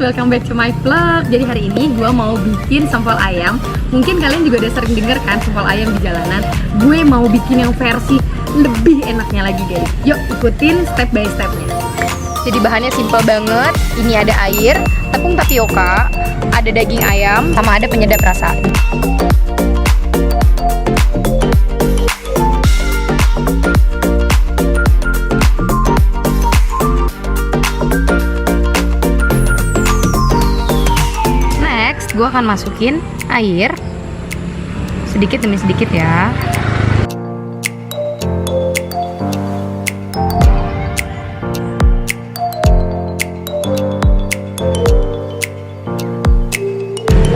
welcome back to my vlog. Jadi hari ini gue mau bikin sempol ayam. Mungkin kalian juga udah sering denger kan sempol ayam di jalanan. Gue mau bikin yang versi lebih enaknya lagi guys. Yuk ikutin step by stepnya. Jadi bahannya simple banget. Ini ada air, tepung tapioka, ada daging ayam, sama ada penyedap rasa. Next, gue akan masukin air sedikit demi sedikit ya.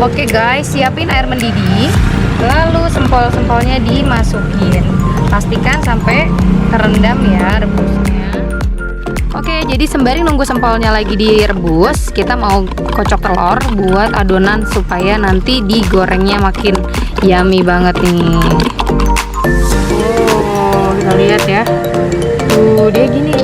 Oke guys, siapin air mendidih. Lalu sempol-sempolnya dimasukin. Pastikan sampai terendam ya rebusnya. Oke, jadi sembari nunggu sempolnya lagi direbus, kita mau kocok telur buat adonan supaya nanti digorengnya makin yummy banget nih. Oh, kita lihat ya. Tuh, dia gini